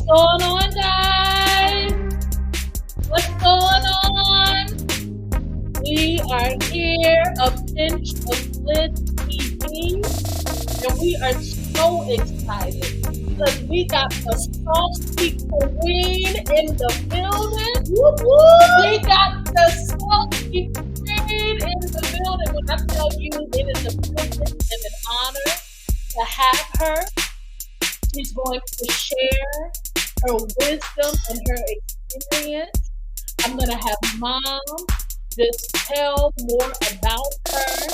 going on, guys? What's going on? We are here, a pinch of bliss TV, and we are so excited because we got the saucy queen in the building. Whoop, whoop. We got the saucy queen in the building. When I tell you, it is a privilege and an honor to have her. She's going to share her wisdom and her experience. I'm going to have Mom just tell more about her.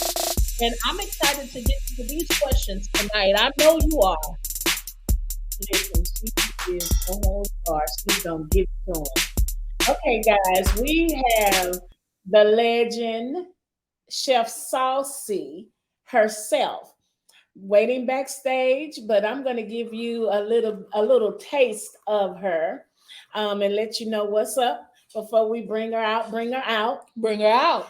And I'm excited to get to these questions tonight. I know you are. Listen, she is a whole star. She's going to get it to 'em. Okay, guys, we have the legend, Chef Saucy herself, waiting backstage, but I'm going to give you a little taste of her, and let you know what's up before we bring her out. Bring her out. Bring her out.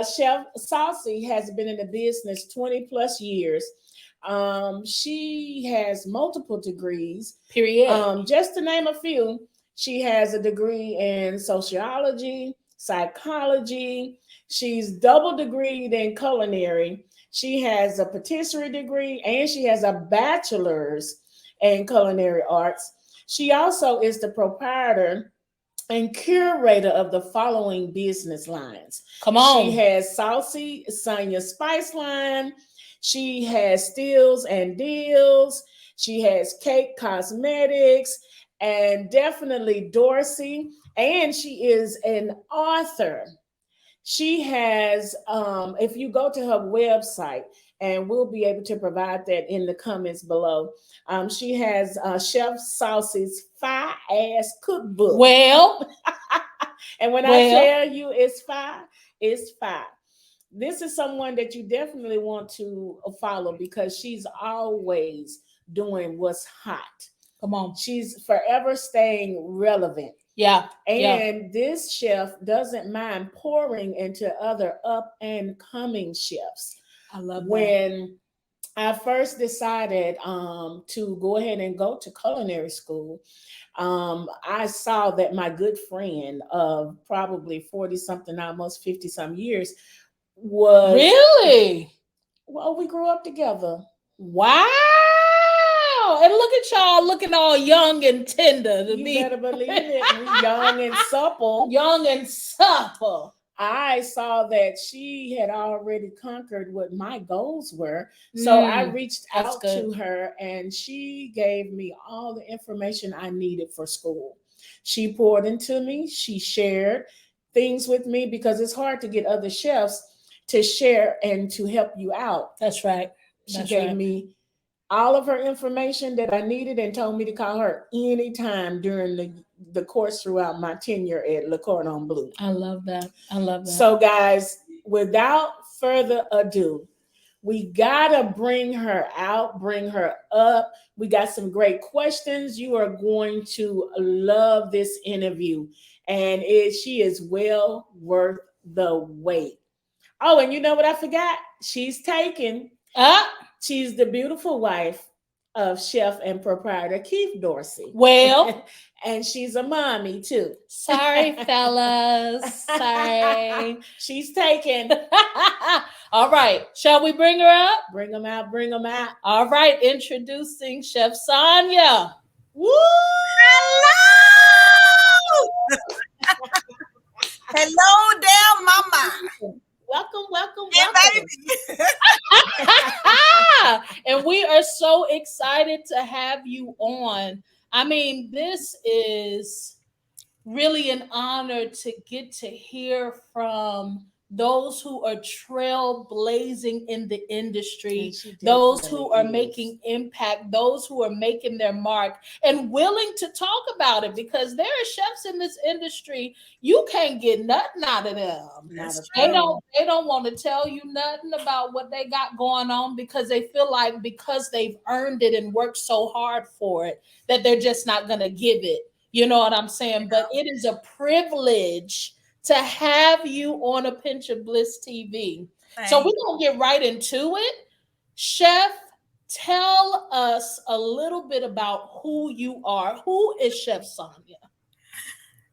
Chef Saucy has been in the business 20 plus years. She has multiple degrees. Period. Just to name a few, she has a degree in sociology, psychology. She's double degreed in culinary. She has a patisserie degree and she has a bachelor's in culinary arts. She also is the proprietor and curator of the following business lines. Come on. She has Saucy Sonya Spice Line. She has Steals and Deals. She has Cake Cosmetics and definitely Dorsey. And she is an author. She has, if you go to her website, and we'll be able to provide that in the comments below. She has Chef Saucy's Fire Ass Cookbook. Well, and when I tell you it's fire, it's fire. This is someone that you definitely want to follow because she's always doing what's hot. come on. She's forever staying relevant. Yeah. And this chef doesn't mind pouring into other up and coming chefs. I love that. When I first decided to go ahead and go to culinary school, I saw that my good friend of probably 40 something, almost 50 some years was. Really? Well, we grew up together. Wow. And look at y'all looking all young and tender to You me. better believe it. We young and supple. Young and supple. I saw that she had already conquered what my goals were. So I reached out to her and she gave me all the information I needed for school. She poured into me. She shared things with me because it's hard to get other chefs to share and to help you out. That's right. She gave me all of her information that I needed and told me to call her anytime during the course throughout my tenure at Le Cordon Bleu. I love that. I love that. So, guys, without further ado, we gotta bring her out, bring her up. We got some great questions. You are going to love this interview, and she is well worth the wait. Oh, and you know what I forgot? She's taken. She's the beautiful wife of chef and proprietor Keith Dorsey. Well, and she's a mommy too. Sorry, fellas. Sorry. She's taken. All right. Shall we bring her up? Bring them out. Bring them out. All right. Introducing Chef Sonya. Woo! Hello! Hello there, mama. Welcome. And we are so excited to have you on. I mean, this is really an honor to get to hear from those who are trailblazing in the industry, those who are making impact, those who are making their mark and willing to talk about it, because there are chefs in this industry, you can't get nothing out of them. They don't want to tell you nothing about what they got going on because they feel like because they've earned it and worked so hard for it that they're just not going to give it. You know what I'm saying? But it is a privilege to have you on A Pinch of Bliss TV. So we're going to get right into it. Chef Tell us a little bit about who you are. Who is Chef Sonya?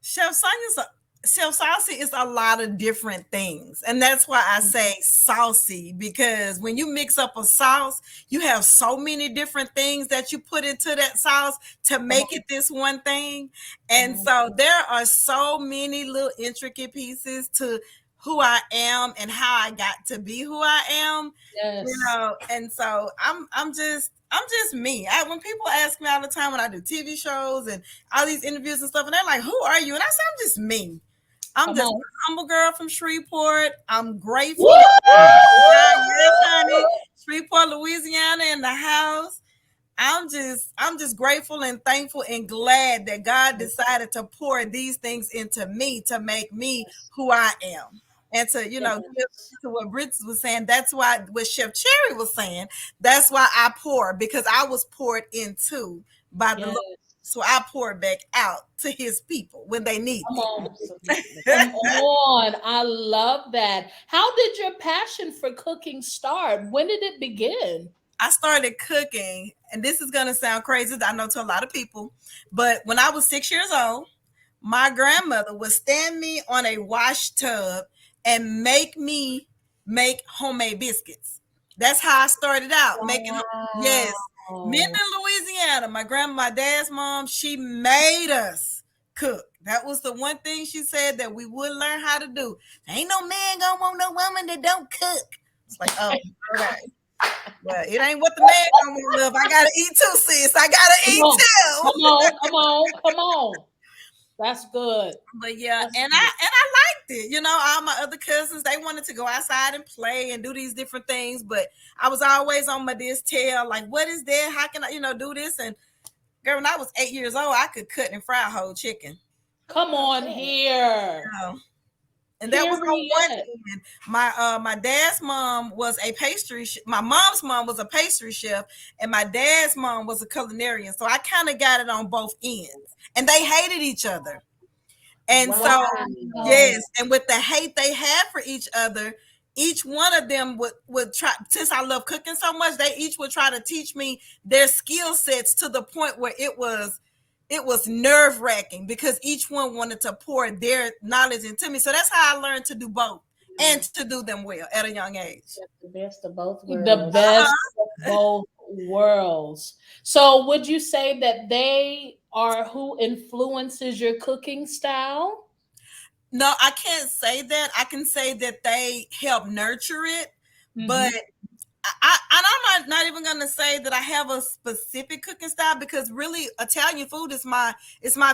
Chef Sonya's Chef Saucy is a lot of different things. And that's why I say saucy, because when you mix up a sauce, you have so many different things that you put into that sauce to Come make on. it this one thing. And Mhm. so there are so many little intricate pieces to who I am and how I got to be who I am. Yes. And so I'm just me. When people ask me all the time when I do TV shows and all these interviews and stuff, and they're like, "Who are you?" And I say, "I'm just me. I'm Come just on. a humble girl from Shreveport. I'm Woo! grateful. Yes, honey. Shreveport, Louisiana, in the house. I'm just grateful and thankful and glad that God decided to pour these things into me to make me Yes. who I am. And to, Yes. to what Brits was saying, that's why what Chef Cherry was saying, that's why I pour, because I was poured into by the Lord. Yes. So I pour back out to his people when they need Come me. on. Come on. I love that. How did your passion for cooking start? When did it begin? I started cooking, and this is going to sound crazy, I know, to a lot of people, but when I was 6 years old, my grandmother would stand me on a wash tub and make me make homemade biscuits. That's how I started out making. Wow. Yes, men in Louisiana, my dad's mom, she made us cook. That was the one thing she said that we would learn how to do. Ain't no man gonna want no woman that don't cook. It's like, oh, okay. Well, it ain't what the man gonna want, love. I gotta eat too, sis. I gotta Come eat on. Come too. on. Come on. Come on. That's good. But yeah, That's and good. I liked it. All my other cousins, they wanted to go outside and play and do these different things, but I was always on my this tail, like, what is that? How can I, do this? And girl, when I was 8 years old, I could cut and fry a whole chicken. Come on here. Oh, and that was on one Period. end. My dad's mom was a my mom's mom was a pastry chef, and my dad's mom was a culinarian. So I kind of got it on both ends, and they hated each other. And so, Wow. yes, and with the hate they had for each other, each one of them would try. Since I love cooking so much, they each would try to teach me their skill sets to the point where it was nerve wracking, because each one wanted to pour their knowledge into me. So that's how I learned to do both and to do them well at a young age. The best of both The worlds. best of both worlds. So, would you say that they are who influences your cooking style? No, I can't say that. I can say that they help nurture it, but Hmm. I'm not even gonna say that I have a specific cooking style, because really Italian food is my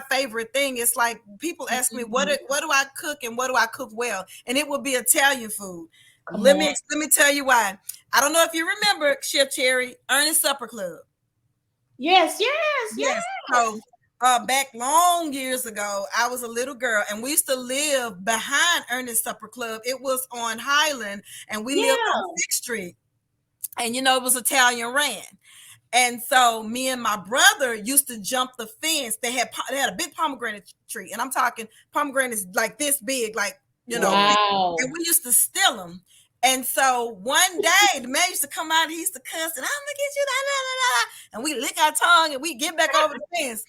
favorite thing. It's like people ask me what do I cook and what do I cook well, and it will be Italian food. Come Let on. me let me tell you why. I don't know if you remember Chef Cherry, Ernest Supper Club. Yes, yes, Yes. So yes. back long years ago, I was a little girl, and we used to live behind Ernest Supper Club. It was on Highland, and we lived on Yeah. 6th Street. And it was Italian ran. And so me and my brother used to jump the fence. They had a big pomegranate tree, and I'm talking pomegranates like this big, like big. And Wow. we used to steal them. And so one day the man used to come out, he used to cuss, and I'm gonna get you, da, da, da, da. And we lick our tongue and we get back over the fence.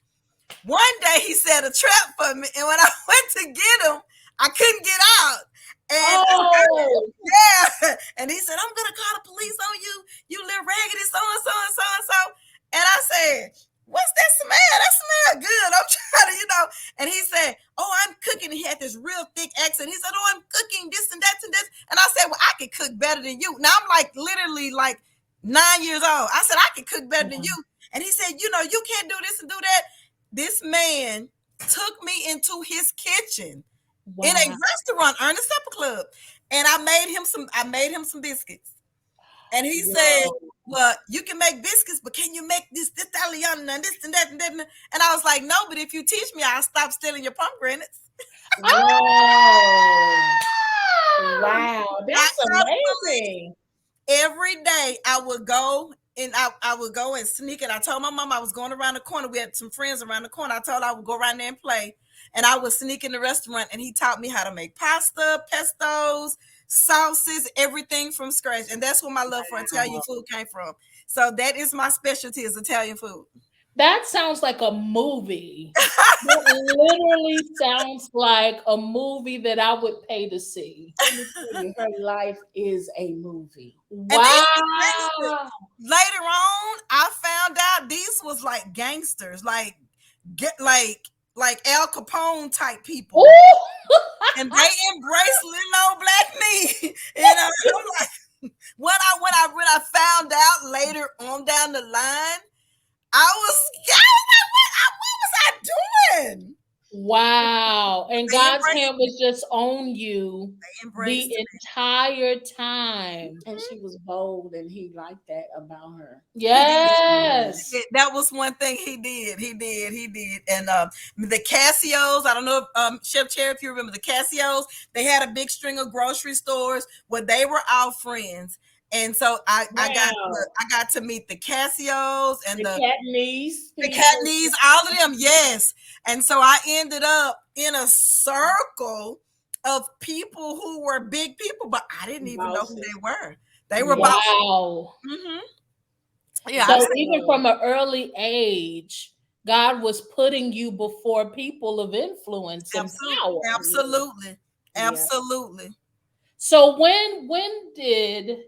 One day he set a trap for me, and when I went to get him, I couldn't get out. And Oh, yeah, and he said, "I'm gonna call the police on you. You little raggedy so and so and so and so." And I said, "What's that smell? That smell good." I'm trying to. And he said, "Oh, I'm cooking." He had this real thick accent. He said, "Oh, I'm cooking this and that and this." And I said, "Well, I can cook better than you." Now I'm like literally like 9 years old. I said, "I can cook better than you." And he said, "You can't do this and do that." This man took me into his kitchen in a wow. restaurant, Ernest Supper Club, and I made him some biscuits. And he said, Whoa. "Well, you can make biscuits, but can you make this Italiano and this and that and that?" And I was like, "No, but if you teach me, I'll stop stealing your pomegranates." Whoa. Ah! Wow. I That's trust believe. amazing. Every day I would go and I would go and sneak it. I told my mom I was going around the corner. We had some friends around the corner. I told her I would go around there and play. And I would sneak in the restaurant, and he taught me how to make pasta, pestos, sauces, everything from scratch. And that's where my love for Italian Wow. food came from. So that is my specialty is Italian food. That sounds like a movie. That literally sounds like a movie that I would pay to see. Let me tell you, her life is a movie. And these Wow. was gangsters. Later on, I found out these was like gangsters, like get like Al Capone type people, Ooh. and they embraced little old black me. I'm like, when I found out later on down the line, what was I doing? Wow. And They God's embraced hand me. was just on you They the embraced me. entire time. And she was bold, and he liked that about her. He did. Yes. That was one thing he did. He did. And the Casios, I don't know if Chef Cherry, if you remember the Casios, they had a big string of grocery stores where they were our friends. And so Wow. I got to meet the Casios and The cat knees the cat people. knees, all of them, yes. And so I ended up in a circle of people who were big people, but I didn't even know who Bosses. they were. They were Yeah. bosses. Wow. Hmm. Yeah, I've So Yes, seen. even Lord. from an early age, God was putting you before people of influence and Absolutely, power. Yeah. absolutely, Yeah. absolutely. So when did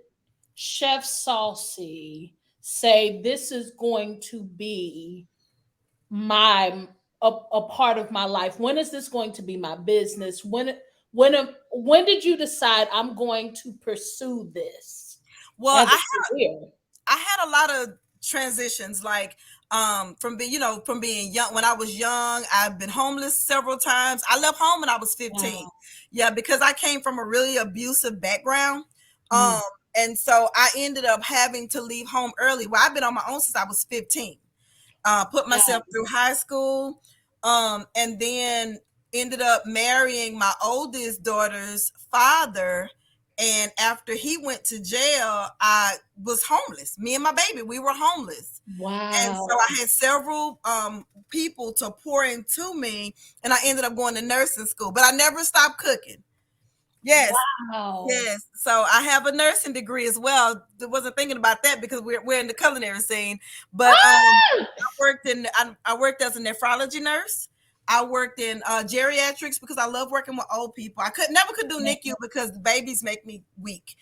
Chef Saucy say this is going to be my a part of my life? When is this going to be my business? When did you decide I'm going to pursue this Well, as a career? I had a lot of transitions, like from being from being young. When I was young, I've been homeless several times. I left home when I was 15. Wow. Yeah, because I came from a really abusive background. Um Mm. and so I ended up having to leave home early. Well, I've been on my own since I was 15. Put myself Wow. through high school, and then ended up marrying my oldest daughter's father. And after he went to jail, I was homeless. Me and my baby, we were homeless. And so Wow. I had several people to pour into me, and I ended up going to nursing school. But I never stopped cooking. Yes, Wow. yes. So I have a nursing degree as well. I wasn't thinking about that because we're in the culinary scene. But Ah! I worked as a nephrology nurse. I worked in geriatrics because I love working with old people. I could do NICU because the babies make me weak.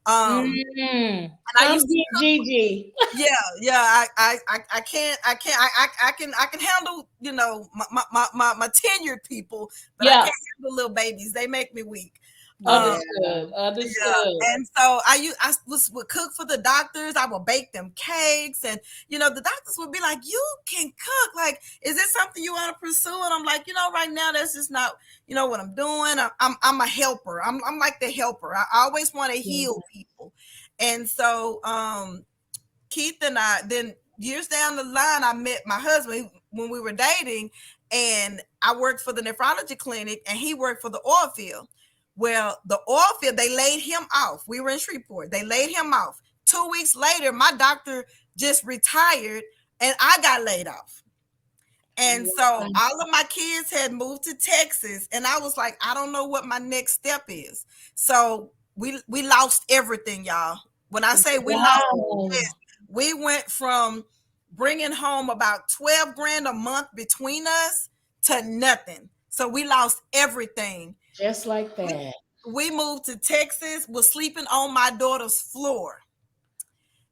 Mm. And I Come used to get cook. Gigi. Yeah, yeah. I can handle my tenured people, but I Yeah. can't handle little babies. They make me weak. Um, Yeah. Understood. yeah, Understood. and so would cook for the doctors. I would bake them cakes, and the doctors would be like, "You can cook. Like, is this something you want to pursue?" And I'm like, right now that's just not what I'm doing. I'm a helper. I'm like the helper. I always want to heal people, and so Keith and I, then years down the line, I met my husband when we were dating, and I worked for the nephrology clinic, and he worked for the oil field. Well, the oil field, they laid him off. We were in Shreveport. They laid him off. 2 weeks later, my doctor just retired, and I got laid off. And so all of my kids had moved to Texas, and I was like, I don't know what my next step is. So we lost everything, y'all. When I say we lost, Wow. yes, we went from bringing home about 12 grand a month between us to nothing. So we lost everything. Just like We, that. we moved to Texas, was sleeping on my daughter's floor.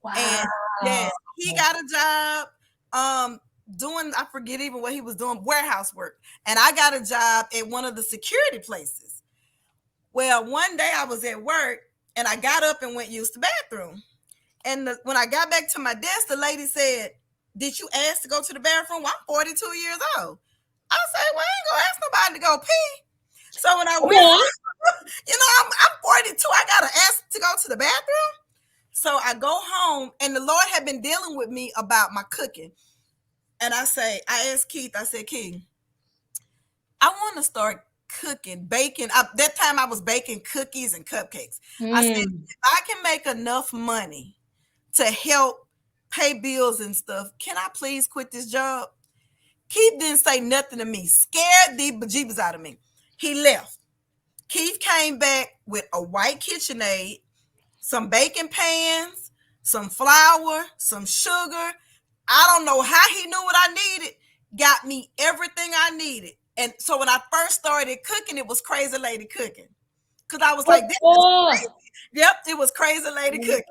And Wow. yes, he got a job doing, I forget even what he was doing, warehouse work. And I got a job at one of the security places. Well, one day I was at work and I got up and went use the bathroom. And when I got back to my desk, the lady said, "Did you ask to go to the bathroom?" Well, I'm 42 years old. I said, "Well, I ain't gonna ask nobody to go pee." So when I Come went, on. I'm 42. I gotta ask to go to the bathroom. So I go home, and the Lord had been dealing with me about my cooking. And I asked Keith, I said, "Keith, I want to start cooking, baking." That time I was baking cookies and cupcakes. I said, Mm. "If I can make enough money to help pay bills and stuff, can I please quit this job?" Keith didn't say nothing to me, scared the bejeebers out of me. He left. Keith came back with a white KitchenAid, some baking pans, some flour, some sugar. I don't know how he knew what I needed. Got me everything I needed. And so when I first started cooking, it was Crazy Lady Cooking. Because I was What like, this is for? crazy. Yep, it was Crazy Lady Cooking.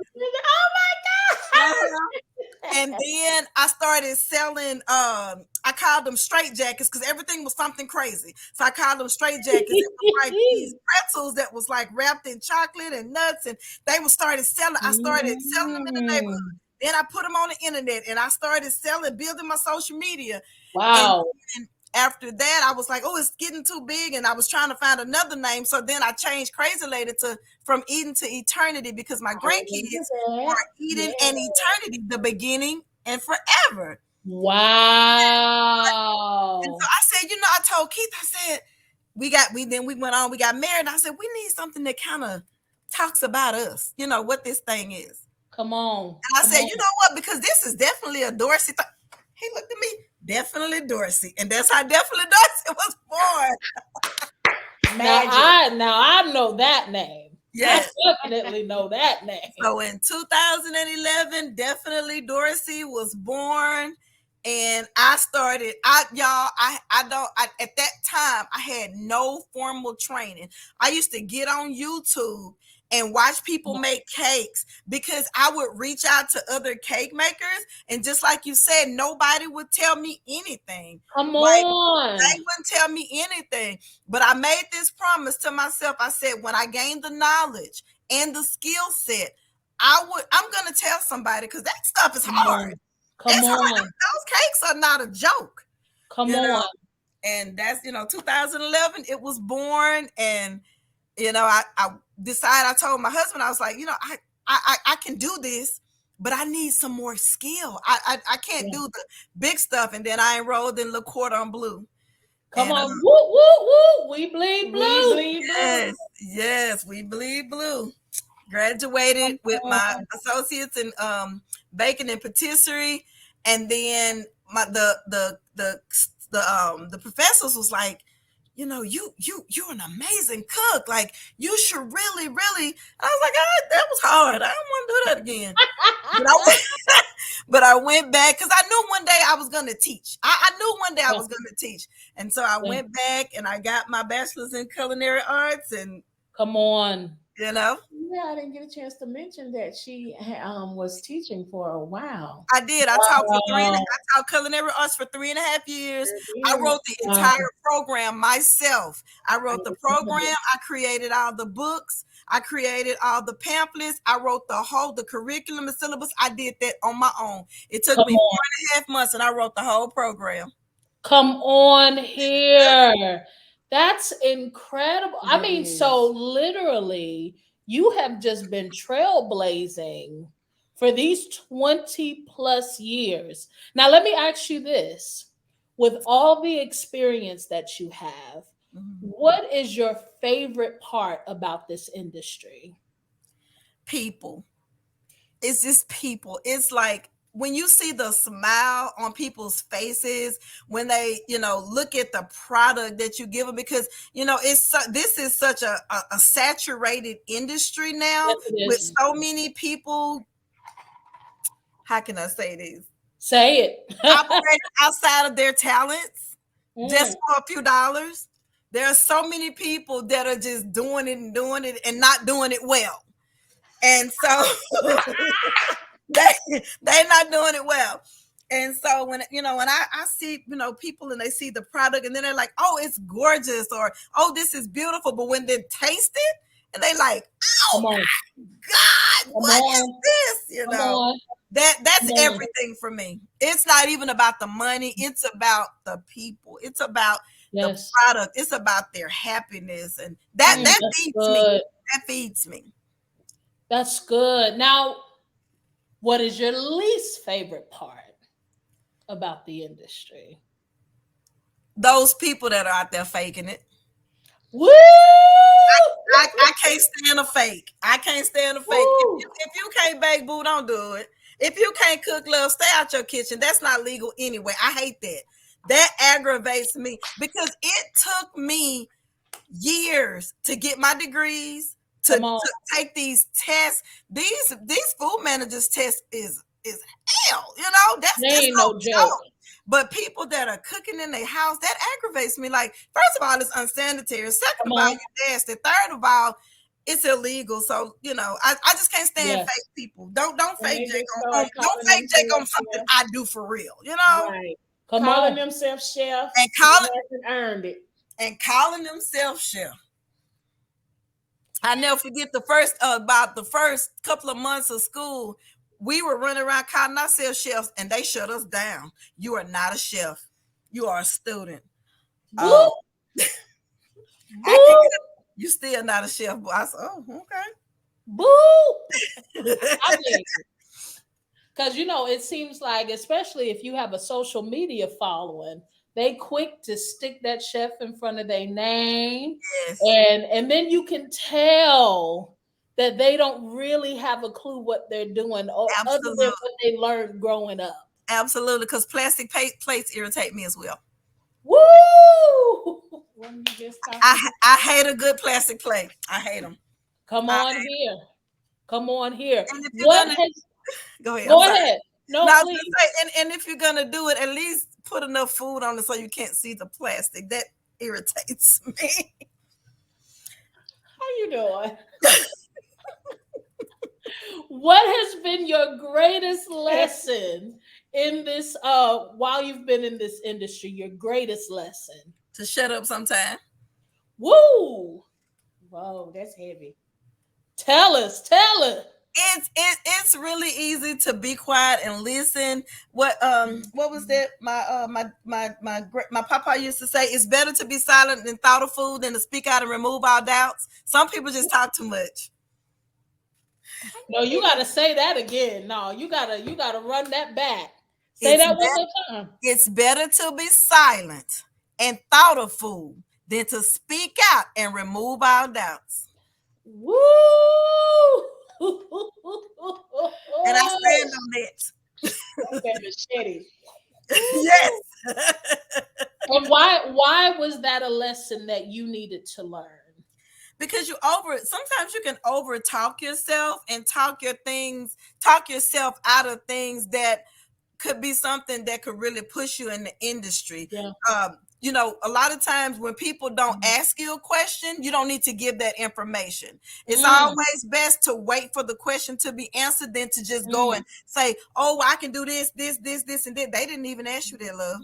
Oh Uh-huh. my And God. then I started selling, I called them straight jackets because everything was something crazy. So I called them straight jackets. It was like these pretzels that was like wrapped in chocolate and nuts, and they were started selling. I started selling them in the neighborhood. Mm. Then I put them on the internet and I started selling, building my social media. And Wow. then after that, I was like, oh, it's getting too big. And I was trying to find another name. So then I changed Crazy Lady to From Eden to Eternity because my I remember grandkids that. are Yeah. Eden and eternity, the beginning and forever. And so Wow. I said, I told Keith, I said, we went on, we got married. And I said, we need something that kind of talks about us, what this thing is. Come on. And I Come said, you on. know what? Because this is definitely a Dorsey thing. He looked at me, definitely Dorsey. And that's how definitely Dorsey was born. Magic. Now I know that name. I Yes. definitely know that name. So in 2011, definitely Dorsey was born. And I started, at that time, I had no formal training. I used to get on YouTube and watch people make cakes because I would reach out to other cake makers. And just like you said, nobody would tell me anything. Come Like, on. they wouldn't tell me anything. But I made this promise to myself. I said, when I gain the knowledge and the skill set, I'm gonna tell somebody because that stuff is Come hard. on. Come It's hard. on. Those cakes are not a joke. Come You know, on. and that's 2011. It was born, and I decided. I told my husband, I was like, I can do this, but I need some more skill. I can't Yeah. do the big stuff. And then I enrolled in Le Cordon Bleu, Come and on. Woo, woo, woo. We bleed We blue. bleed blue. yes, we bleed blue. Graduated with my associates in baking and patisserie, and then the professors was like, you're an amazing cook. Like, you should really, really. I was like, that was hard. I don't want to do that again. But I went, but I went back because I knew one day I was going to teach. I knew one day I Yeah. was going to teach, and so I Yeah. went back and I got my bachelor's in culinary arts, and Come on. Yeah, I didn't get a chance to mention that she was teaching for a while. I did. I taught for Wow. I taught culinary arts for 3.5 years. I Yeah. wrote the Wow. entire program myself. I I wrote the remember program. this. I created all the books. I created all the pamphlets. I wrote the curriculum and syllabus. I did that on my own. It took Come me on. 4.5 months, and I wrote the whole program. Come on here. That's incredible. I That mean, so is. literally, you have just been trailblazing for these 20 plus years. Now, let me ask you this. With all the experience that you have, Mhm. what is your favorite part about this industry? People. It's just people. It's like when you see the smile on people's faces when they, look at the product that you give them, because this is such a saturated industry now Yes, it with is. so many people. How can I say this? Say it. Operating outside of their talents Mm, just for a few dollars. There are so many people that are just doing it and not doing it well. And so they're not doing it well. And so when I see, people and they see the product and then they're like, oh, it's gorgeous, or oh, this is beautiful. But when they taste it and they like, oh come on. my God, Come what is on. this? Come on. That's Come on. everything for me. It's not even about the money. It's about the people. It's about the Yes. product. It's about their happiness. And that That's feeds me. good. That feeds me. That's good. Now, what is your least favorite part about the industry? Those people that are out there faking it. Woo! I can't stand a fake. I can't stand a fake. Woo! If you can't bake, boo, don't do it. If you can't cook, love, stay out your kitchen. That's not legal anyway. I hate that. That aggravates me because it took me years to get my degrees, to, Come on. to take these tests. These food managers test is hell. They That's ain't no no joke. joke. But people that are cooking in their house, that aggravates me. Like, first of all, it's unsanitary. Second Come of all, on. you're nasty. Third of all, it's illegal. So, I just can't stand Yes. fake people. Don't And fake they Jake just on start don't calling fake Jake on themselves something chef. I do for real. Right. Come Calling on. themselves chef And and call hasn't earned it. and calling themselves chef. I never forget about the first couple of months of school. We were running around calling ourselves chefs, and they shut us down. You are not a chef. You are a student. Woo! Um, I can. Boo! You still not a chef, but I said, oh, Boo! okay. I mean, because it seems like, especially if you have a social media following, they quick to stick that chef in front of their name, Yes, and then you can tell that they don't really have a clue what they're doing, or other than absolutely, what they learned growing up. absolutely. Because plastic plates irritate me as well. Woo! Wasn't you just talking I hate a good plastic plate. I hate them. Come I, on here. Come on here. and if you're What gonna has go ahead, I'm Go sorry. ahead. No, No, I was please. gonna say, and if you're gonna do it, at least put enough food on it so you can't see the plastic. That irritates me. how you doing? What has been your greatest lesson in this while you've been in this industry? Your greatest lesson? To shut up sometime. Woo! Whoa, that's heavy. Tell us, tell us. It's really easy to be quiet and listen. What was that? My papa used to say, it's better to be silent and thoughtful than to speak out and remove all doubts. Some people just talk too much. No, you gotta say that again. No, you gotta run that back. Say It's that one better more time. it's better to be silent and thoughtful than to speak out and remove all doubts. Woo! And I stand on that. That's that machete. Yes. Woo! And why was that a lesson that you needed to learn? Because sometimes you can over talk yourself and talk yourself out of things that could be something that could really push you in the industry. Yeah. A lot of times when people don't Mm. ask you a question, you don't need to give that information. It's Mm. always best to wait for the question to be answered than to just go Mm. and say, oh, I can do this, and that. They didn't even ask you that, love.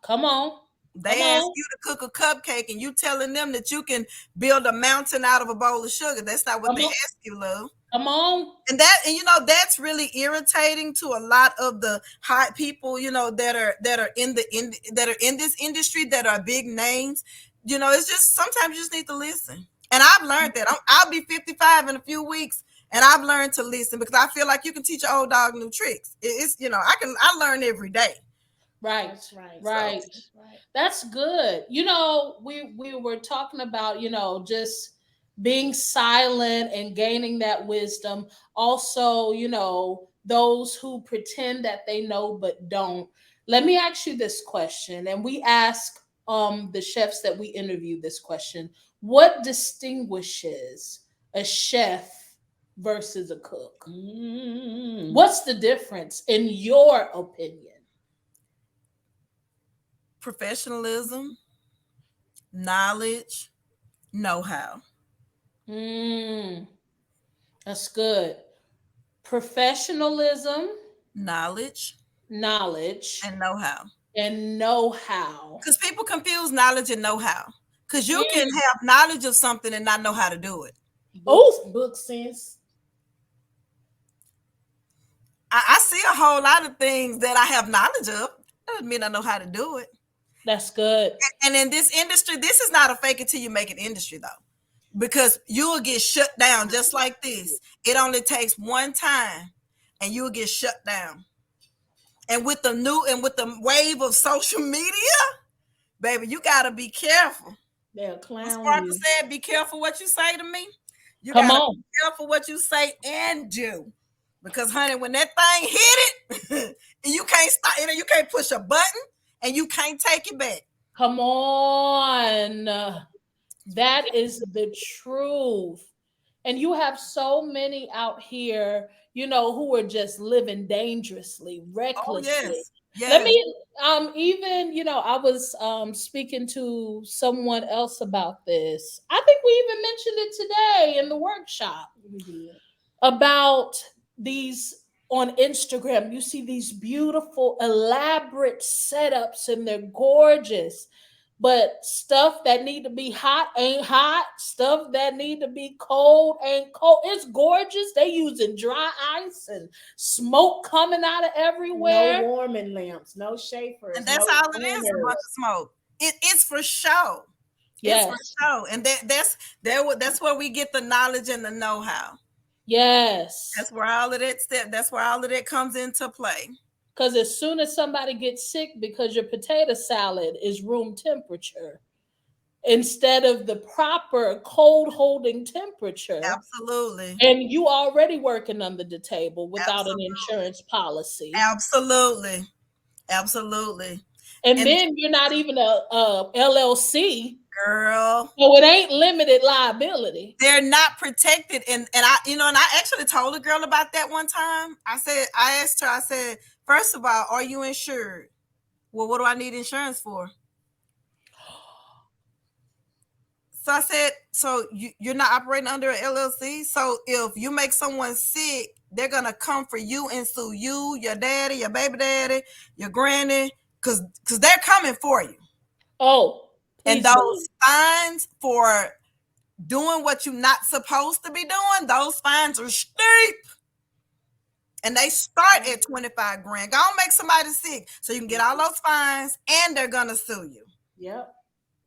Come on. Come They ask on. you to cook a cupcake and you telling them that you can build a mountain out of a bowl of sugar. That's not what Come they on. ask you, love. Come on. That's really irritating to a lot of the high people, that are in this industry, that are big names. It's just sometimes you just need to listen. And I've learned that. I'll be 55 in a few weeks, and I've learned to listen because I feel like you can teach an old dog new tricks. I learn every day. Right. That's right. So Right. That's right. That's good. We were talking about, just being silent and gaining that wisdom. Also, those who pretend that they know but don't. Let me ask you this question, and we ask the chefs that we interview this question. What distinguishes a chef versus a cook? Mm. What's the difference in your opinion? professionalism, knowledge, know-how. Mm, that's good. Professionalism, Knowledge knowledge, and know-how. and know how. Because people confuse knowledge and know-how. Because you can Mm. have knowledge of something and not know how to do it. Oh, Book sense. I see a whole lot of things that I have knowledge of. That doesn't mean I know how to do it. that's good. And in this industry, this is not a fake it till you make it industry, though. Because you will get shut down just like this. It only takes one time and you will get shut down. And with the wave of social media, baby, you gotta be careful. They'll What clown Sparkle you. said, be careful what you say to me. You Come gotta be on. careful what you say and do. Because honey, when that thing hit it, and you can't stop, you can't push a button and you can't take it back. Come on. That is the truth. And you have so many out here, who are just living dangerously, Oh recklessly. yes, Let yes. me even, I was speaking to someone else about this. I think we even mentioned it today in the workshop We did. about these on Instagram. You see these beautiful, elaborate setups, and they're gorgeous. But stuff that need to be hot ain't hot. Stuff that need to be cold ain't cold. It's gorgeous. They using dry ice and smoke coming out of No everywhere. warming lamps, no And shafers, that's no all it is, a bunch burners. of smoke. It's for show. It's for Yes, show. And that's where we get the knowledge and the know-how. yes. That's where all of that step, that's where all of that comes into play. Because as soon as somebody gets sick because your potato salad is room temperature instead of the proper cold holding temperature, Absolutely. and you already working under the table without an Absolutely. insurance policy, Absolutely. Absolutely. and And then you're not even a LLC, girl, so it ain't limited liability. they're not protected. And I, and I actually told a girl about that one time. I asked her, I said, first of all, are you insured? Well, what do I need insurance for? So I said, so you're not operating under an LLC. So if you make someone sick, they're gonna come for you and sue you, your daddy, your baby daddy, your granny, because they're coming for you. Oh, And please those believe. fines for doing what you're not supposed to be doing, those fines are steep. And they start at 25 grand. Go make somebody sick so you can get all those fines and they're gonna sue you. Yep.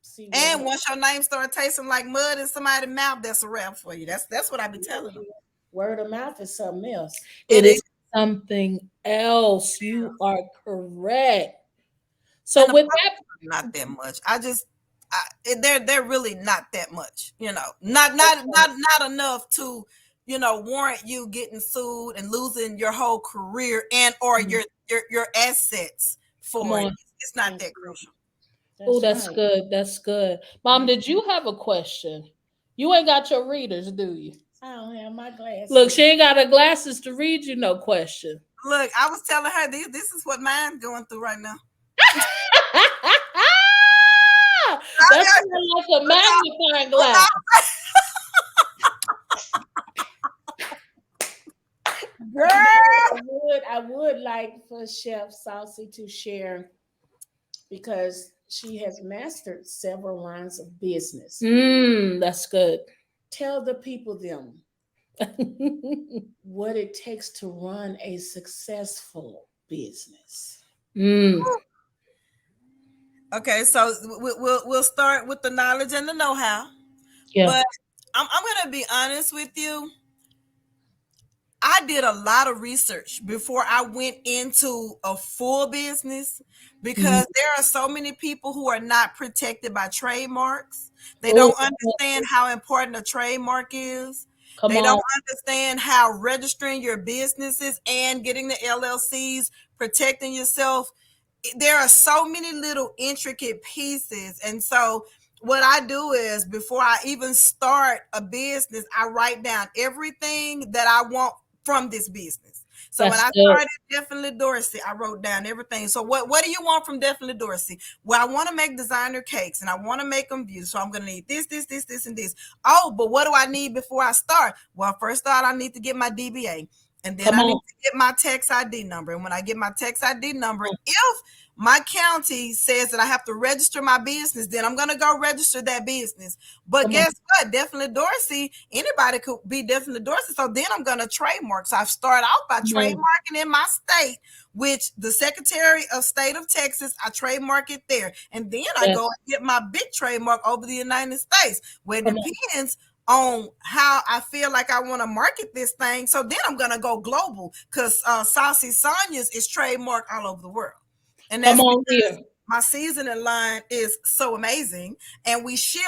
See what And happened. once your name start tasting like mud in somebody's mouth, that's a wrap for you. That's what I be telling them. Word of mouth is something else. It It is. is something else. You are correct. And So the with profits that, are not that much. They're really not that much. Not enough to warrant you getting sued and losing your whole career and or mm, your assets come for it. on. It's not Thank that you. crucial. Oh, That's that's right. good. That's good. Mom, did you have a question? You ain't got your readers, do you? I don't have my Look, glasses. she ain't got her glasses to read you no question. Look, I was telling her this is what mine's going through right now. That's like a magnifying glass. Girl. I would like for Chef Saucy to share because she has mastered several lines of business. That's good. Tell the people them what it takes to run a successful business. mm, Okay, so we'll start with the knowledge and the know-how. yeah. But I'm gonna be honest with you. I did a lot of research before I went into a full business Mhm. because there are so many people who are not protected by trademarks. They Oh, don't understand how important a trademark is. come They don't on. understand how registering your businesses and getting the LLCs, protecting yourself. There are so many little intricate pieces. And so what I do is before I even start a business, I write down everything that I want from this business. So when That's I good. started Definitely Dorsey, I wrote down everything. So what do you want from Definitely Dorsey? Well, I want to make designer cakes and I want to make them beautiful. So I'm gonna need this, and this. Oh, but what do I need before I start? Well, first thought I need to get my DBA. And then Come I need on. to get my tax ID number. And when I get my tax ID number, if my county says that I have to register my business, then I'm going to go register that business. But Come on. guess what? Definitely Dorsey, anybody could be Definitely Dorsey. So then I'm going to trademark. So I've started out by Come on. trademarking in my state, which the Secretary of State of Texas, I trademark it there. And then I Yes. go and get my big trademark over the United States, where it Come on. depends on how I feel like I want to market this thing. So then I'm going to go global because Saucy Sonya's is trademarked all over the world. And Come that's on because here. my seasoning line is so amazing and we ship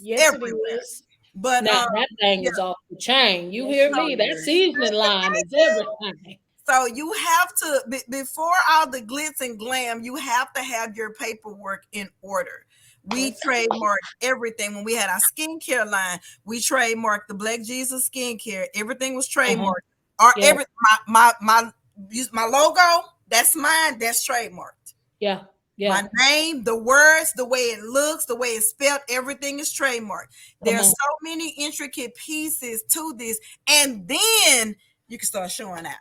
Yes, it everywhere. is. But Now that thing yeah, is off the chain. You Yes, hear it me? That is. seasoning line is everything. so you have to before all the glitz and glam, you have to have your paperwork in order. We trademarked everything. When we had our skincare line, we trademarked the Black Jesus skincare. Everything was Uh-huh. trademarked. Our Yeah. every my logo, that's mine, that's trademarked. Yeah. My Yeah. name, the words, the way it looks, the way it's spelled, everything is trademarked. Come There's on. so many intricate pieces to this. And then you can start showing out.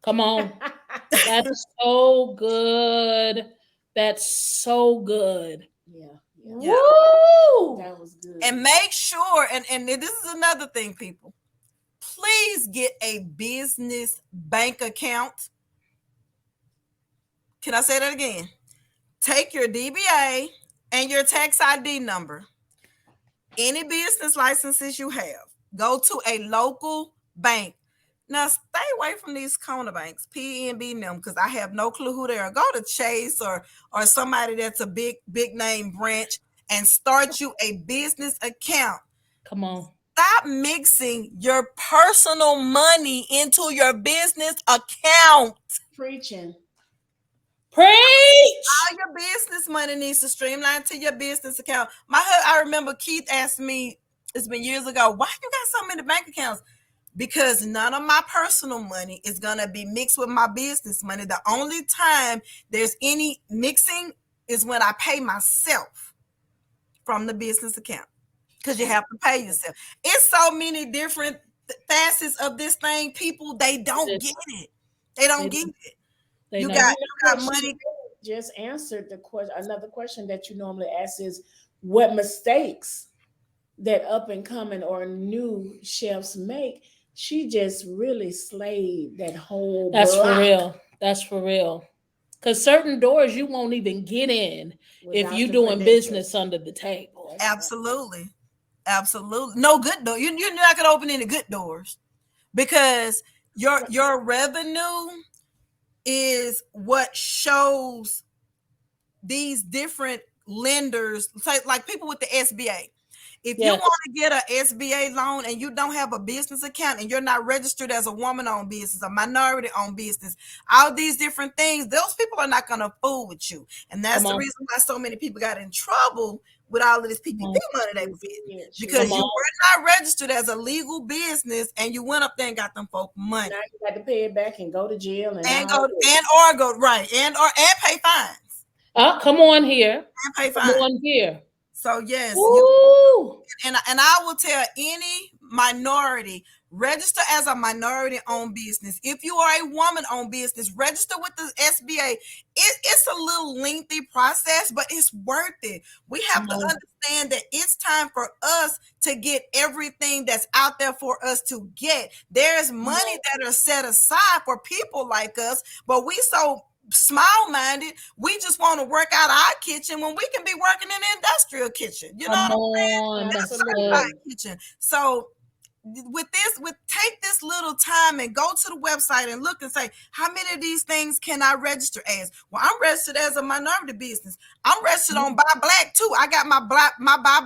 Come on. That's so good. That's so good. Yeah, yeah. Yeah. Woo! That was good. And make sure, and this is another thing, people. Please get a business bank account. Can I say that again? Take your DBA and your tax ID number, any business licenses you have, go to a local bank. Now, stay away from these corner banks, PNB them, because I have no clue who they are. Go to Chase or somebody that's a big name branch and start you a business account. Come on. Stop mixing your personal money into your business account. Preaching. Preach. All your business money needs to streamline to your business account. I remember Keith asked me, it's been years ago, why you got so many bank accounts? Because none of my personal money is gonna be mixed with my business money. The only time there's any mixing is when I pay myself from the business account. Because you have to pay yourself. It's so many different facets of this thing. People, they don't get it. They don't get it. They You don't. got What she money. just answered the question. Another question that you normally ask is, what mistakes that up and coming or new chefs make? She just really slayed that whole That's for block real. That's for real. Because certain doors you won't even get in if without you the doing credentials. business under the table. That's right. Absolutely. Absolutely. No good door. You're not gonna open any good doors because your revenue is what shows these different lenders, like people with the SBA. If you Yes. want to get an SBA loan and you don't have a business account and you're not registered as a woman-owned business, a minority-owned business, all these different things, those people are not going to fool with you. And that's Come the on. reason why so many people got in trouble with all of this PPP on. money they was getting. Yeah, Because Come you on. were not registered as a legal business and you went up there and got them folk money. Now you got to pay it back and go to jail and And all go this. and or go right and pay fines. Come on here. And pay Come fines. on here. So yes, Woo! and I will tell any minority, register as a minority owned business. If you are a woman owned business, register with the SBA. It's a little lengthy process, but it's worth it. We have to understand that it's time for us to get everything that's out there for us to get. There's money that are set aside for people like us, but we so small minded, we just want to work out our kitchen when we can be working in an industrial kitchen. You know Come what I'm saying? on. That's Absolutely. good. Kitchen. So take this little time and go to the website and look and say, how many of these things can I register as? Well, I'm registered as a minority business. I'm registered on Buy Black too. I got my Buy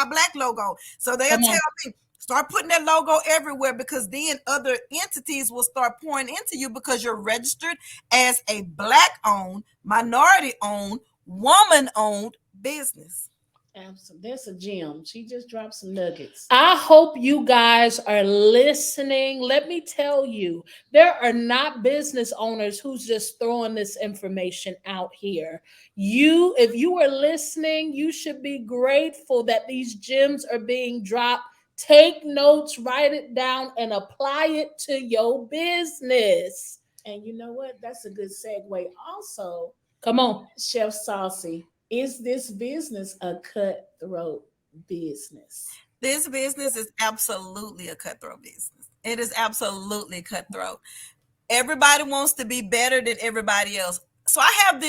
Black logo. So they'll Come tell on. me, start putting that logo everywhere, because then other entities will start pouring into you because you're registered as a Black owned, minority owned, woman owned business. Absolutely. That's a gem. She just dropped some nuggets. I hope you guys are listening. Let me tell you, there are not business owners who's just throwing this information out here. If you are listening, you should be grateful that these gems are being dropped. Take notes, write it down, and apply it to your business. And you know what? That's a good segue. Also, Come on. Chef Saucy, is this business a cutthroat business? This business is absolutely a cutthroat business. It is absolutely cutthroat. Everybody wants to be better than everybody else. So I have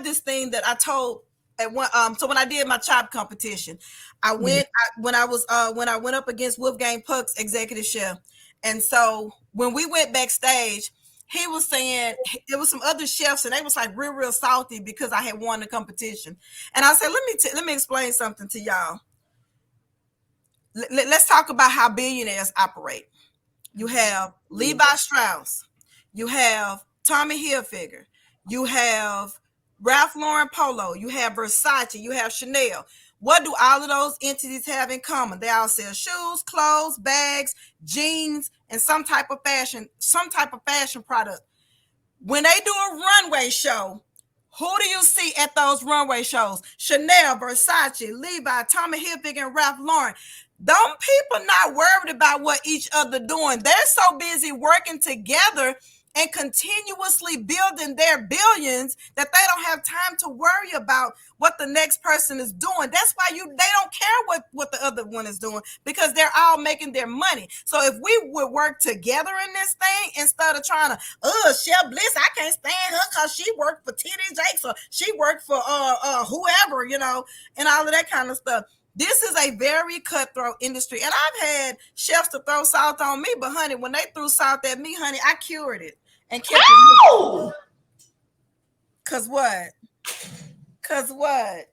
this thing that I told at one. So when I did my chop competition, I went when I went up against Wolfgang Puck's executive chef, and so when we went backstage, he was saying there was some other chefs and they was like real salty because I had won the competition. And I said, let me explain something to y'all. Let's talk about how billionaires operate. You have Levi Strauss, you have Tommy Hilfiger, you have Ralph Lauren Polo, you have Versace, you have Chanel. What do all of those entities have in common? They all sell shoes, clothes, bags, jeans, and some type of fashion product. When they do a runway show, who do you see at those runway shows? Chanel, Versace, Levi, Tommy Hilfiger, and Ralph Lauren. Them people not worried about what each other doing. They're so busy working together and continuously building their billions that they don't have time to worry about what the next person is doing. That's why they don't care what the other one is doing, because they're all making their money. So if we would work together in this thing instead of trying to, Chef Bliss, I can't stand her because she worked for TD Jakes or she worked for whoever, and all of that kind of stuff. This is a very cutthroat industry. And I've had chefs to throw salt on me, but honey, when they threw salt at me, honey, I cured it and kept it. Cause what? Cause what?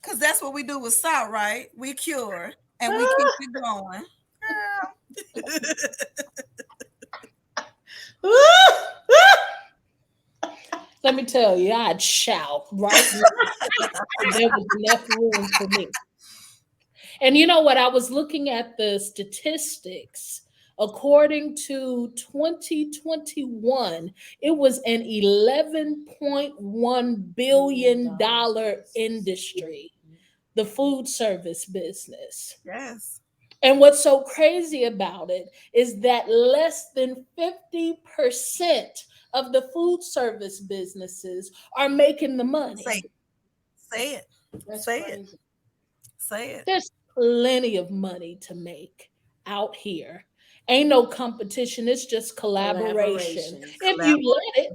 Cause that's what we do with salt, right? We cure and we keep it going. Let me tell you, I'd shout right now. There was enough room for me. And you know what? I was looking at the statistics. According to 2021, it was an $11.1 billion industry, the food service business. Yes. And what's so crazy about it is that less than 50% of the food service businesses are making the money. Say it. That's Say crazy. it. Say it. There's plenty of money to make out here. Ain't no competition. It's just collaboration. If you let it.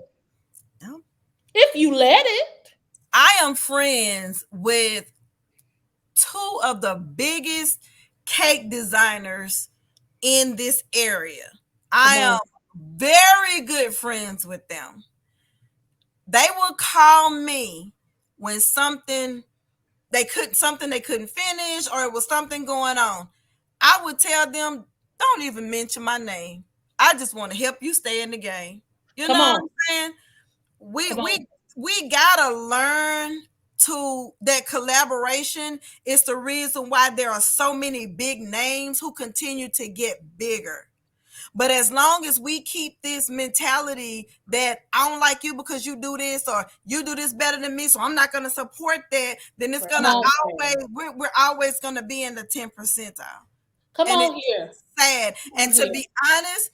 Yeah. If you let it. I am friends with two of the biggest cake designers in this area. I am very good friends with them. They would call me when something they couldn't finish, or it was something going on. I would tell them, don't even mention my name. I just want to help you stay in the game. You know what I'm saying? We gotta learn to that collaboration is the reason why there are so many big names who continue to get bigger. But as long as we keep this mentality that I don't like you because you do this, or you do this better than me, so I'm not going to support that, then it's going to always, we're always going to be in the 10 percentile. Come on here. It's sad. And to be honest,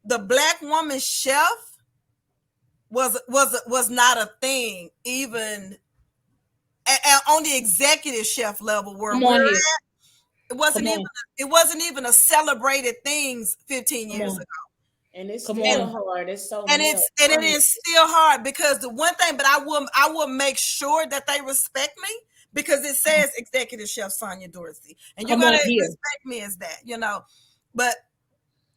the Black woman chef was not a thing, even on the executive chef level where we're at. It wasn't even a celebrated thing 15 years ago. And it's still hard. It's so and it is still hard, because the one thing, but I will make sure that they respect me, because it says executive chef Sonya Dorsey, and you're gonna respect me as that, But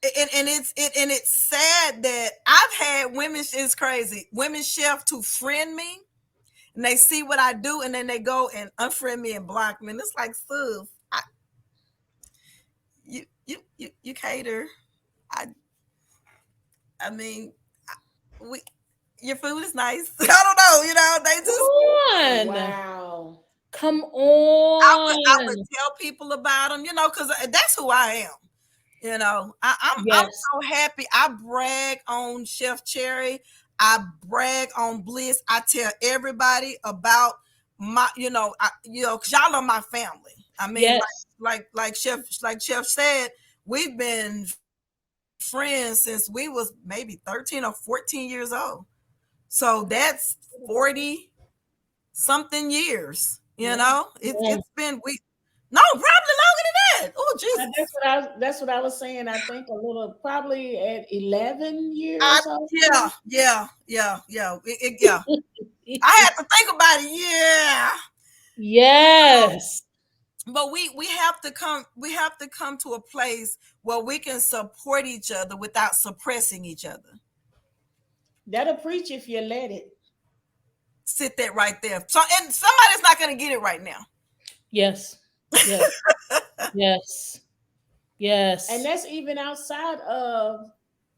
it's sad that I've had women. It's crazy. Women chef to friend me, and they see what I do, and then they go and unfriend me and block me. And it's like, Sue, you cater. I mean, your food is nice. I don't know, they just wow. Come on. I would tell people about them, because that's who I am. I'm so happy. I brag on Chef Cherry. I brag on Bliss. I tell everybody about my, because y'all are my family. I mean, like Chef said, we've been friends since we was maybe 13 or 14 years old. So that's 40 something years. It's been probably longer than that. Oh, Jesus. That's what I was saying. I think a little, probably at 11 years. Yeah. I had to think about it. Yeah. Yes. But we have to come to a place where we can support each other without suppressing each other. That'll preach if you let it. Sit that right there. So, and somebody's not going to get it right now. Yes. Yes. Yes. And that's even outside of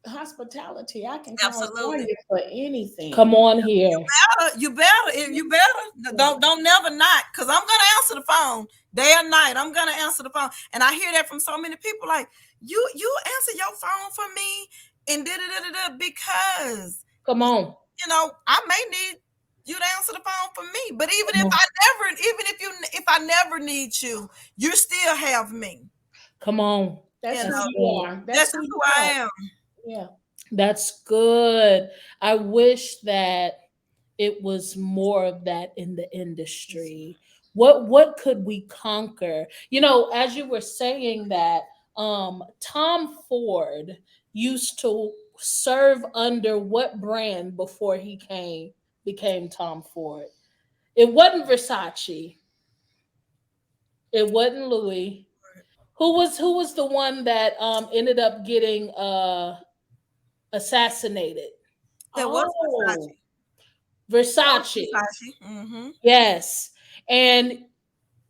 hospitality. I can call Absolutely. Sonya for anything. Come on here. Don't never not, because I'm gonna answer the phone day or night. I'm gonna answer the phone, and I hear that from so many people. Like, you answer your phone for me, and because Come on. I may need you to answer the phone for me. But even Come if on. I never need you, you still have me. Come on. That's You who know, That's you good. are. that's That's just who who you I are. am. Yeah. That's good. I wish that it was more of that in the industry. What could we conquer? As you were saying that, Tom Ford used to serve under what brand before he became Tom Ford? It wasn't Versace. It wasn't Louis. Who was the one that ended up getting assassinated? That was Oh, Versace. That was Versace. Versace. Mm-hmm. Yes. And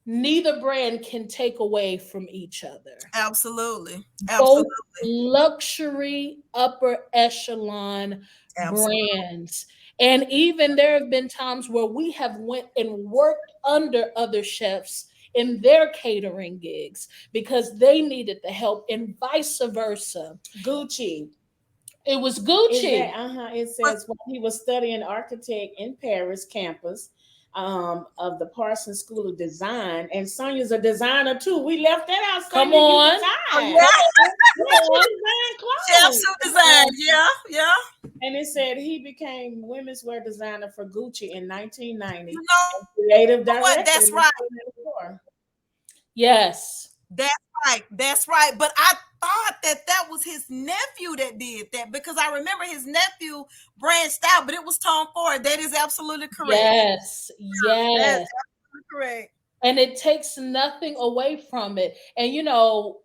neither brand can take away from each other. Absolutely. Both Absolutely. luxury upper echelon Absolutely. brands. And even there have been times where we have went and worked under other chefs in their catering gigs because they needed the help and vice versa. Gucci. It was Is that Gucci. It But says while he was studying architect in Paris campus of the Parsons School of Design, and Sonya's a designer too. We left that out. Come Sonya, you on. oh, design. Come yeah, on. Come Yeah, she on. designed chef clothes. shoe design. Yeah, yeah. And it said he became women's wear designer for Gucci in You 1990 know and creative what? director That's in right. 1994. Yes. That's right. That's right. But I thought that was his nephew that did that, because I remember his nephew branched out, but it was Tom Ford. That is absolutely correct. Yes. That's Yes. absolutely correct. And it takes nothing away from it. And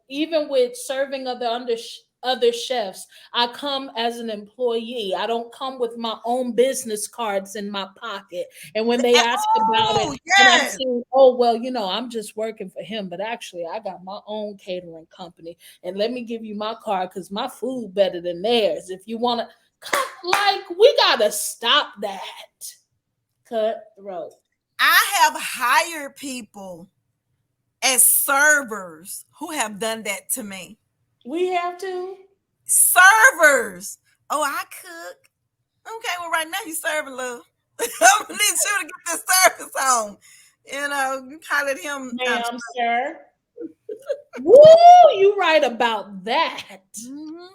even with serving other chefs, I come as an employee. I don't come with my own business cards in my pocket. And when they ask about it, Oh, and I'm yes. saying, oh well, I'm just working for him, but actually I got my own catering company, and let me give you my card because my food better than theirs. If you want to come, like, we gotta stop that. Cutthroat. I have hired people as servers who have done that to me. We have to. Servers. Oh, I cook. Okay, well, right now you serving, love. I'm gonna need you to get this service on. You call it him. Ma'am, sir. Woo, you right about that. Mhm.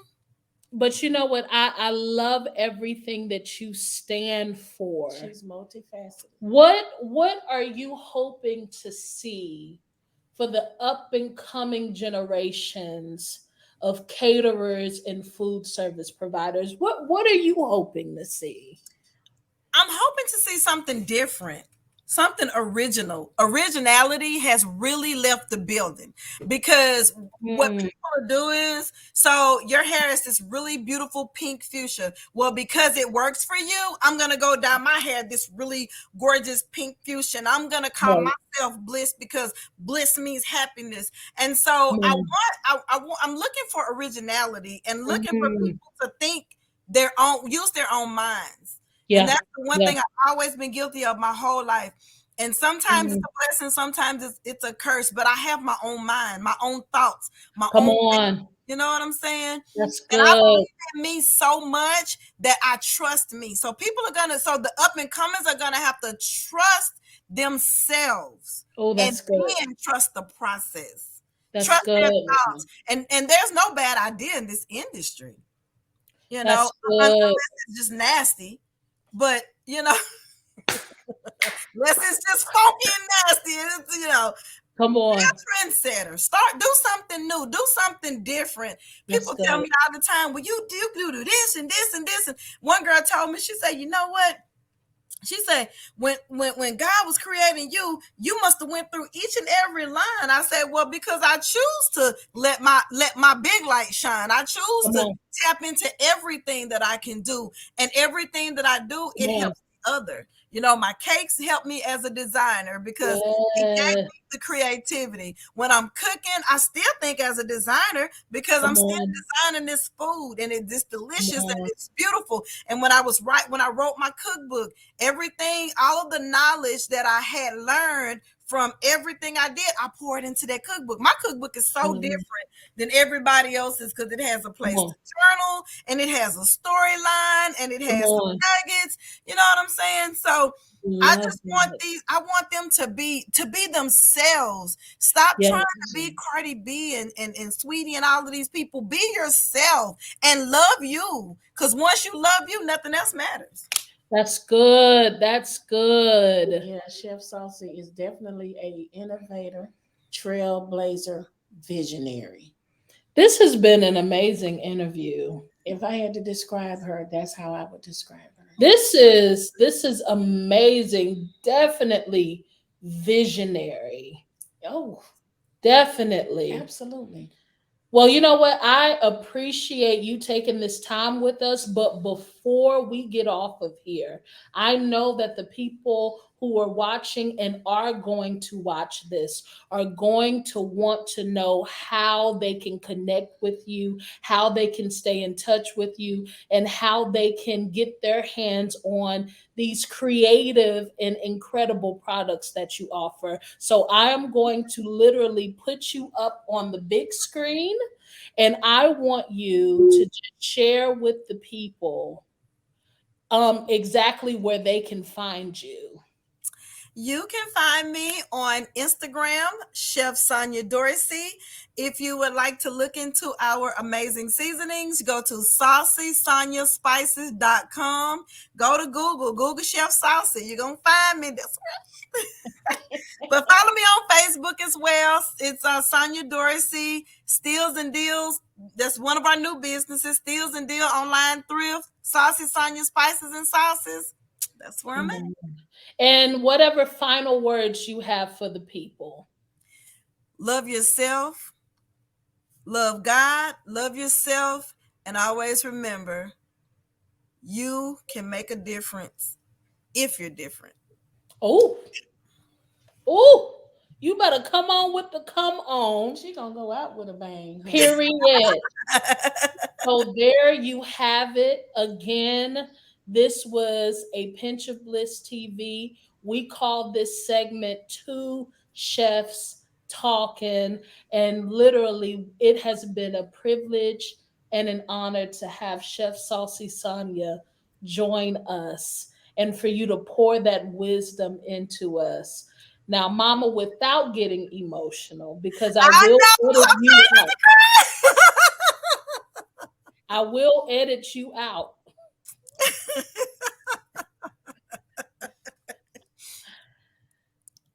But you know what? I love everything that you stand for. She's multifaceted. What are you hoping to see for the up and coming generations of caterers and food service providers? What are you hoping to see? I'm hoping to see something different, something original. Originality has really left the building, because what Hmm. people do is, so your hair is this really beautiful pink fuchsia. Well, because it works for you, I'm gonna go dye my hair this really gorgeous pink fuchsia, and I'm gonna call Right. myself Bliss because bliss means happiness. And so Come on. I'm looking for originality and looking for Mhm. people to think use their own minds. And Yeah. that's the one Yeah. thing I've always been guilty of my whole life. And sometimes it's Mhm. a blessing, sometimes it's a curse, but I have my own mind, my own thoughts, my Come own way. on. You know what I'm saying? That's And I good. believe in me so much that I trust me. So so the up and comers are gonna have to trust themselves, Oh, and that's good. then trust the process. That's Trust their good. thoughts. And there's no bad idea in this industry. That's Unless good. it's just nasty. But unless it's just funky and nasty, Come be on. a trendsetter. Start do something new, do something different. That's People tell good. me all the time, well, you do this and this and this. And one girl told me, she said, you know what? She said, when God was creating you, you must have went through each and every line. I said, well, because I choose to let my big light shine. I choose Come to on. tap into everything that I can do, and everything that I do, Come it on. helps the other. My cakes help me as a designer because it gave Yes. me the creativity. When I'm cooking, I still think as a designer because I'm Come still on. designing this food and it's Come delicious and on. it's beautiful. And when I wrote my cookbook, everything, all of the knowledge that I had learned from everything I did, I poured into that cookbook. My cookbook is so Mm, different than everybody else's because it has a come place to on. journal and it has a storyline and it Come has some on. nuggets. You know what I'm saying? So I Love just want it. I want them to be themselves. Stop trying to Yes. be Cardi B and Sweetie and all of these people. Be yourself and love you. Because once you love you, nothing else matters. That's good. That's good. Yeah, Chef Saucy is definitely a innovator, trailblazer, visionary. This has been an amazing interview. If I had to describe her, that's how I would describe her. This is amazing. Definitely visionary. Oh, Definitely. absolutely. Well, you know what? I appreciate you taking this time with us. But before we get off of here, I know that the people who are watching and are going to watch this are going to want to know how they can connect with you, how they can stay in touch with you, and how they can get their hands on these creative and incredible products that you offer. So I am going to literally put you up on the big screen and I want you to just share with the people exactly where they can find you. You can find me on Instagram, Chef Sonya Dorsey. If you would like to look into our amazing seasonings, go to sausysonyaspices.com. Go to Google Chef Saucy. You're going to find me. But follow me on Facebook as well. It's Sonya Dorsey, Steals and Deals. That's one of our new businesses, Steals and Deal Online Thrift, Saucy Sonya Spices and Sauces. That's where I'm Come at. on. And whatever final words you have for the people. Love yourself, love God, love yourself, and always remember you can make a difference if you're different. Oh, oh, you better come on with the come on, She gonna go out with a bang, honey. period. So there you have it. Again, this was a Pinch of Bliss TV. We call this segment Two Chefs Talking. And literally, it has been a privilege and an honor to have Chef Saucy Sonya join us and for you to pour that wisdom into us. Now, Mama, without getting emotional, because I I will know. edit I'm you out. trying I will edit you out.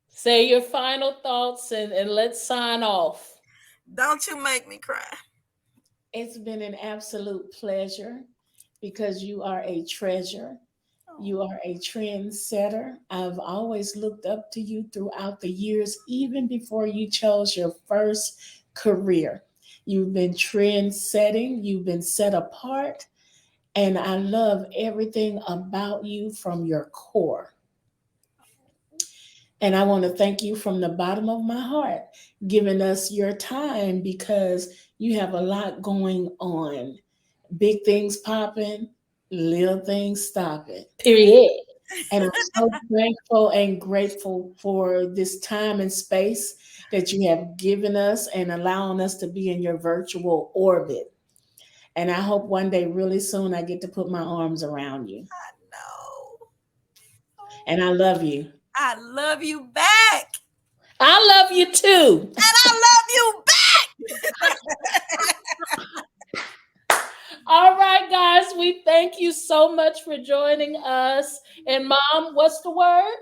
Say your final thoughts and let's sign off. Don't you make me cry. It's been an absolute pleasure because you are a treasure. You are a trendsetter. I've always looked up to you throughout the years, even before you chose your first career. You've been trend setting, you've been set apart, and I love everything about you from your core. And I want to thank you from the bottom of my heart, giving us your time because you have a lot going on. Big things popping, little things stopping. Period. And I'm so thankful and grateful for this time and space that you have given us and allowing us to be in your virtual orbit. And I hope one day, really soon, I get to put my arms around you. No. And I love you. I love you back. I love you too. And I love you back. All right, guys, we thank you so much for joining us. And Mom, what's the word?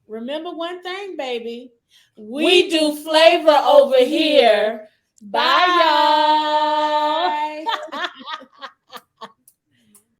Remember one thing, baby. We do flavor over here. Bye, y'all. Bye.